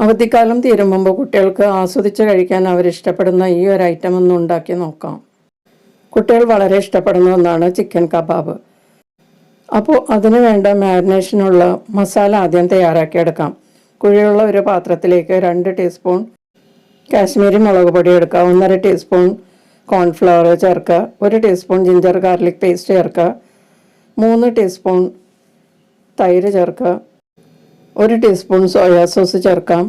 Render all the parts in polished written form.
അവധിക്കാലം തീരും മുമ്പ് കുട്ടികൾക്ക് ആസ്വദിച്ച് കഴിക്കാൻ അവരിഷ്ടപ്പെടുന്ന ഈ ഒരു ഐറ്റം ഒന്ന് ഉണ്ടാക്കി നോക്കാം. കുട്ടികൾ വളരെ ഇഷ്ടപ്പെടുന്ന ഒന്നാണ് ചിക്കൻ കബാബ്. അപ്പോൾ അതിന് വേണ്ട മാരിനേഷനുള്ള മസാല ആദ്യം തയ്യാറാക്കിയെടുക്കാം. കുഴിയുള്ള ഒരു പാത്രത്തിലേക്ക് 2 ടീസ്പൂൺ കാശ്മീരി മുളക് പൊടി എടുക്കുക, 1.5 ടീസ്പൂൺ കോൺഫ്ലവർ ചേർക്കുക, 1 ടീസ്പൂൺ ജിഞ്ചർ ഗാർലിക് പേസ്റ്റ് ചേർക്കുക, 3 ടീസ്പൂൺ തൈര് ചേർക്കുക, 1 ടീസ്പൂൺ സോയാ സോസ് ചേർക്കാം.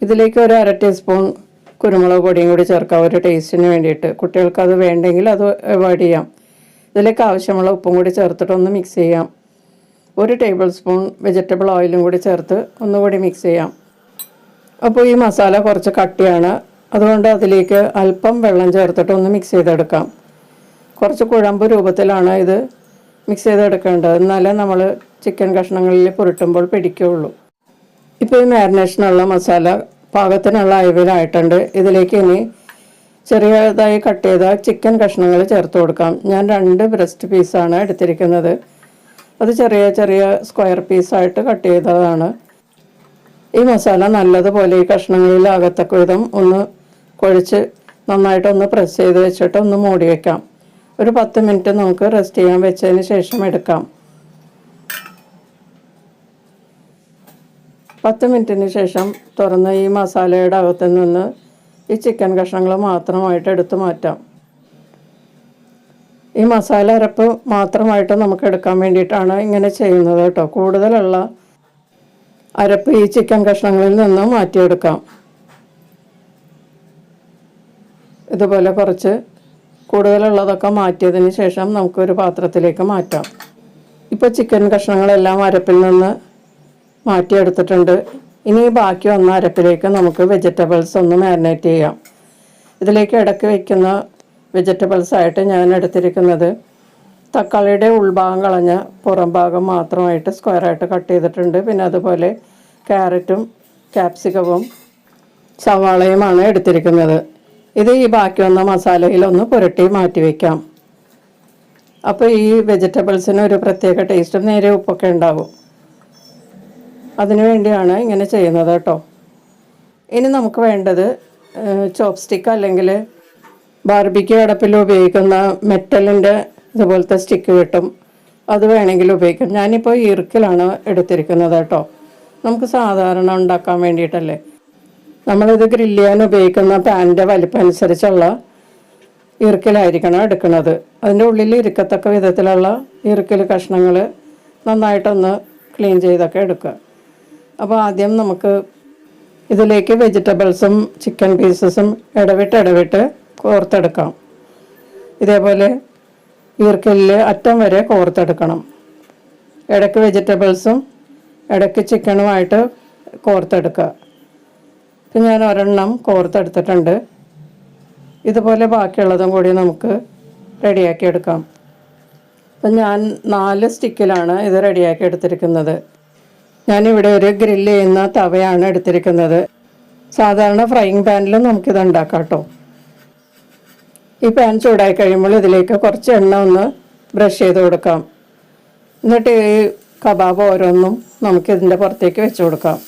ഇതിലേക്ക് 1/2 ടീസ്പൂൺ കുരുമുളക് പൊടിയും കൂടി ചേർക്കാം ഒരു ടേസ്റ്റിന് വേണ്ടിയിട്ട്. കുട്ടികൾക്ക് അത് വേണ്ടെങ്കിൽ അത് അവോയ്ഡ് ചെയ്യാം. ഇതിലേക്ക് ആവശ്യമുള്ള ഉപ്പും കൂടി ചേർത്തിട്ടൊന്ന് മിക്സ് ചെയ്യാം. 1 ടേബിൾ സ്പൂൺ വെജിറ്റബിൾ ഓയിലും കൂടി ചേർത്ത് ഒന്നുകൂടി മിക്സ് ചെയ്യാം. അപ്പോൾ ഈ മസാല കുറച്ച് കട്ടിയാണ്, അതുകൊണ്ട് അതിലേക്ക് അല്പം വെള്ളം ചേർത്തിട്ട് ഒന്ന് മിക്സ് ചെയ്തെടുക്കാം. കുറച്ച് കുഴമ്പ് രൂപത്തിലാണ് ഇത് മിക്സ് ചെയ്തെടുക്കേണ്ടത്, എന്നാലേ നമ്മൾ ചിക്കൻ കഷ്ണങ്ങളിൽ പുരട്ടുമ്പോൾ പിടിക്കുകയുള്ളൂ. ഇപ്പോൾ ഈ മാരിനേഷനുള്ള മസാല പാകത്തിനുള്ള അയവിലായിട്ടുണ്ട്. ഇതിലേക്ക് ഇനി ചെറിയതായി കട്ട് ചെയ്ത ചിക്കൻ കഷ്ണങ്ങൾ ചേർത്ത് കൊടുക്കാം. ഞാൻ 2 ബ്രസ്റ്റ് പീസാണ് എടുത്തിരിക്കുന്നത്. അത് ചെറിയ ചെറിയ സ്ക്വയർ പീസായിട്ട് കട്ട് ചെയ്തതാണ്. ഈ മസാല നല്ലതുപോലെ ഈ കഷ്ണങ്ങളിൽ ആകത്തക്ക വിധം ഒന്ന് കുഴച്ച് നന്നായിട്ടൊന്ന് പ്രസ് ചെയ്ത് വെച്ചിട്ട് ഒന്ന് മൂടി വയ്ക്കാം. ഒരു 10 മിനിറ്റ് നമുക്ക് റെസ്റ്റ് ചെയ്യാൻ വെച്ചതിന് ശേഷം എടുക്കാം. 10 മിനിറ്റിന് ശേഷം തുറന്ന് ഈ മസാലയുടെ അകത്ത് നിന്ന് ഈ ചിക്കൻ കഷ്ണങ്ങൾ മാത്രമായിട്ട് എടുത്തു മാറ്റാം. ഈ മസാല അരപ്പ് മാത്രമായിട്ട് നമുക്ക് എടുക്കാൻ വേണ്ടിയിട്ടാണ് ഇങ്ങനെ ചെയ്യുന്നത് കേട്ടോ. കൂടുതലുള്ള അരപ്പ് ഈ ചിക്കൻ കഷ്ണങ്ങളിൽ നിന്ന് മാറ്റിയെടുക്കാം. ഇതുപോലെ കുറച്ച് കൂടുതലുള്ളതൊക്കെ മാറ്റിയതിന് ശേഷം നമുക്കൊരു പാത്രത്തിലേക്ക് മാറ്റാം. ഇപ്പോൾ ചിക്കൻ കഷ്ണങ്ങളെല്ലാം അരപ്പിൽ നിന്ന് മാറ്റിയെടുത്തിട്ടുണ്ട്. ഇനി ബാക്കി വന്ന അരപ്പിലേക്ക് നമുക്ക് വെജിറ്റബിൾസ് ഒന്ന് മാരിനേറ്റ് ചെയ്യാം. ഇതിലേക്ക് ഇടയ്ക്ക് വയ്ക്കുന്ന വെജിറ്റബിൾസ് ആയിട്ട് ഞാൻ എടുത്തിരിക്കുന്നത് തക്കാളിയുടെ ഉൾഭാഗം കളഞ്ഞ പുറം ഭാഗം മാത്രമായിട്ട് സ്ക്വയറായിട്ട് കട്ട് ചെയ്തിട്ടുണ്ട്. പിന്നെ അതുപോലെ ക്യാരറ്റും ക്യാപ്സിക്കവും സവാളയുമാണ് എടുത്തിരിക്കുന്നത്. ഇത് ഈ ബാക്കി വന്ന മസാലയിലൊന്ന് പുരട്ടി മാറ്റി വയ്ക്കാം. അപ്പോൾ ഈ വെജിറ്റബിൾസിന് ഒരു പ്രത്യേക ടേസ്റ്റും നേരെ ഉപ്പൊക്കെ ഉണ്ടാകും. അതിനു വേണ്ടിയാണ് ഇങ്ങനെ ചെയ്യുന്നത് കേട്ടോ. ഇനി നമുക്ക് വേണ്ടത് ചോപ്സ്റ്റിക്ക് അല്ലെങ്കിൽ ബാർബിക്യൂ അടപ്പിൽ ഉപയോഗിക്കുന്ന മെറ്റലിൻ്റെ ഇതുപോലത്തെ സ്റ്റിക്ക് കിട്ടും, അത് വേണമെങ്കിൽ ഉപയോഗിക്കാം. ഞാനിപ്പോൾ ഈർക്കിലാണ് എടുത്തിരിക്കുന്നത് കേട്ടോ. നമുക്ക് സാധാരണ ഉണ്ടാക്കാൻ വേണ്ടിയിട്ടല്ലേ. നമ്മളിത് ഗ്രില്ല് ചെയ്യാൻ ഉപയോഗിക്കുന്ന പാനിൻ്റെ വലിപ്പം അനുസരിച്ചുള്ള ഈർക്കിലായിരിക്കണം എടുക്കുന്നത്. അതിൻ്റെ ഉള്ളിൽ ഇരിക്കത്തക്ക വിധത്തിലുള്ള ഈർക്കിൽ കഷ്ണങ്ങൾ നന്നായിട്ടൊന്ന് ക്ലീൻ ചെയ്തൊക്കെ എടുക്കുക. അപ്പോൾ ആദ്യം നമുക്ക് ഇതിലേക്ക് വെജിറ്റബിൾസും ചിക്കൻ പീസസും ഇടവിട്ട് കോർത്തെടുക്കാം. ഇതേപോലെ ഈർക്കലിൽ അറ്റം വരെ കോർത്തെടുക്കണം. ഇടയ്ക്ക് വെജിറ്റബിൾസും ഇടയ്ക്ക് ചിക്കനുമായിട്ട് കോർത്തെടുക്കുക. ഇപ്പം ഞാൻ ഒരെണ്ണം കോർത്തെടുത്തിട്ടുണ്ട്. ഇതുപോലെ ബാക്കിയുള്ളതും കൂടി നമുക്ക് റെഡിയാക്കി എടുക്കാം. അപ്പം ഞാൻ 4 സ്റ്റിക്കിലാണ് ഇത് റെഡിയാക്കി എടുത്തിരിക്കുന്നത്. ഞാനിവിടെ ഒരു ഗ്രില്ല് ചെയ്യുന്ന തവയാണ് എടുത്തിരിക്കുന്നത്. സാധാരണ ഫ്രൈയിങ് പാനിലും നമുക്കിത് ഉണ്ടാക്കാം കേട്ടോ. ഈ പാൻ ചൂടായി കഴിയുമ്പോൾ ഇതിലേക്ക് കുറച്ച് എണ്ണ ഒന്ന് ബ്രഷ് ചെയ്ത് കൊടുക്കാം. എന്നിട്ട് ഈ കബാബ് ഓരോന്നും നമുക്കിതിൻ്റെ പുറത്തേക്ക് വെച്ച് കൊടുക്കാം.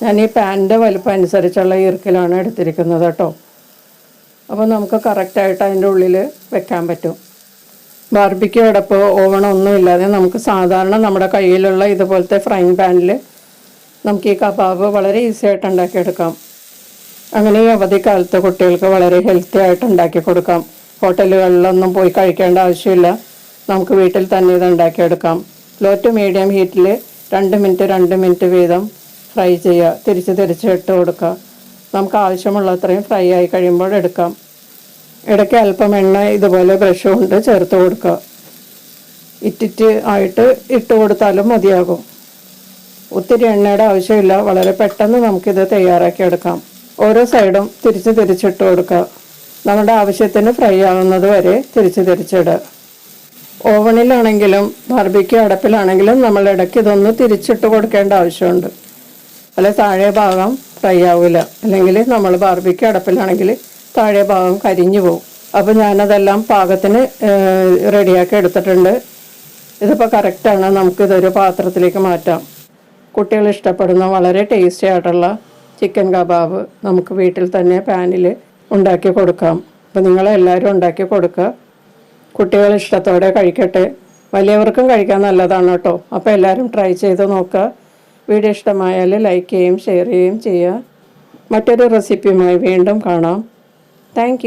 ഞാൻ ഈ പാനിൻ്റെ വലുപ്പം അനുസരിച്ചുള്ള ഈർക്കിലാണ് എടുത്തിരിക്കുന്നത് കേട്ടോ. അപ്പോൾ നമുക്ക് കറക്റ്റായിട്ട് അതിൻ്റെ ഉള്ളിൽ വെക്കാൻ പറ്റും. ബാർബിക്യൂ അടപ്പ് ഓവണൊന്നും ഇല്ലാതെ നമുക്ക് സാധാരണ നമ്മുടെ കയ്യിലുള്ള ഇതുപോലത്തെ ഫ്രൈയിങ് പാനിൽ നമുക്ക് ഈ കബാബ് വളരെ ഈസി ആയിട്ട് ഉണ്ടാക്കിയെടുക്കാം. അങ്ങനെ ഈ അവധിക്കാലത്ത് കുട്ടികൾക്ക് വളരെ ഹെൽത്തി ആയിട്ട് ഉണ്ടാക്കി കൊടുക്കാം. ഹോട്ടലുകളിലൊന്നും പോയി കഴിക്കേണ്ട ആവശ്യമില്ല. നമുക്ക് വീട്ടിൽ തന്നെ ഇത് ഉണ്ടാക്കിയെടുക്കാം. ലോ ടു മീഡിയം ഹീറ്റിൽ 2 മിനിറ്റ് വീതം ഫ്രൈ ചെയ്യുക. തിരിച്ച് ഇട്ട് കൊടുക്കുക. നമുക്ക് ആവശ്യമുള്ള അത്രയും ഫ്രൈ ആയി കഴിയുമ്പോൾ എടുക്കാം. ഇടയ്ക്ക് അല്പം എണ്ണ ഇതുപോലെ ബ്രഷ് കൊണ്ട് ചേർത്ത് കൊടുക്കുക. ഇറ്റിറ്റ് ആയിട്ട് ഇട്ട് കൊടുത്താലും മതിയാകും. ഒത്തിരി എണ്ണയുടെ ആവശ്യമില്ല. വളരെ പെട്ടെന്ന് നമുക്കിത് തയ്യാറാക്കി എടുക്കാം. ഓരോ സൈഡും തിരിച്ചിട്ട് കൊടുക്കുക. നമ്മുടെ ആവശ്യത്തിന് ഫ്രൈ ആകുന്നത് വരെ തിരിച്ചിടുക. ഓവണിലാണെങ്കിലും ബാർബിക്യൂ അടപ്പിലാണെങ്കിലും നമ്മൾ ഇടയ്ക്ക് ഇതൊന്ന് തിരിച്ചിട്ട് കൊടുക്കേണ്ട ആവശ്യമുണ്ട്. അല്ലെ താഴെ ഭാഗം ഫ്രൈ ആവില്ല. അല്ലെങ്കിൽ നമ്മൾ ബാർബിക്യൂ അടപ്പിലാണെങ്കിൽ താഴെ ഭാഗം കരിഞ്ഞു പോകും. അപ്പോൾ ഞാനതെല്ലാം പാകത്തിന് റെഡിയാക്കി എടുത്തിട്ടുണ്ട്. ഇതിപ്പോൾ കറക്റ്റാണ്. നമുക്കിതൊരു പാത്രത്തിലേക്ക് മാറ്റാം. കുട്ടികൾ ഇഷ്ടപ്പെടുന്ന വളരെ ടേസ്റ്റി ആയിട്ടുള്ള ചിക്കൻ കബാബ് നമുക്ക് വീട്ടിൽ തന്നെ പാനിൽ ഉണ്ടാക്കി കൊടുക്കാം. അപ്പോൾ നിങ്ങളെല്ലാവരും ഉണ്ടാക്കി കൊടുക്കുക. കുട്ടികൾ ഇഷ്ടത്തോടെ കഴിക്കട്ടെ. വലിയവർക്കും കഴിക്കാൻ നല്ലതാണ് കേട്ടോ. അപ്പോൾ എല്ലാവരും ട്രൈ ചെയ്ത് നോക്കുക. വീഡിയോ ഇഷ്ടമായാൽ ലൈക്ക് ചെയ്യുകയും ഷെയർ ചെയ്യുകയും ചെയ്യുക. മറ്റൊരു റെസിപ്പിയുമായി വീണ്ടും കാണാം. താങ്ക്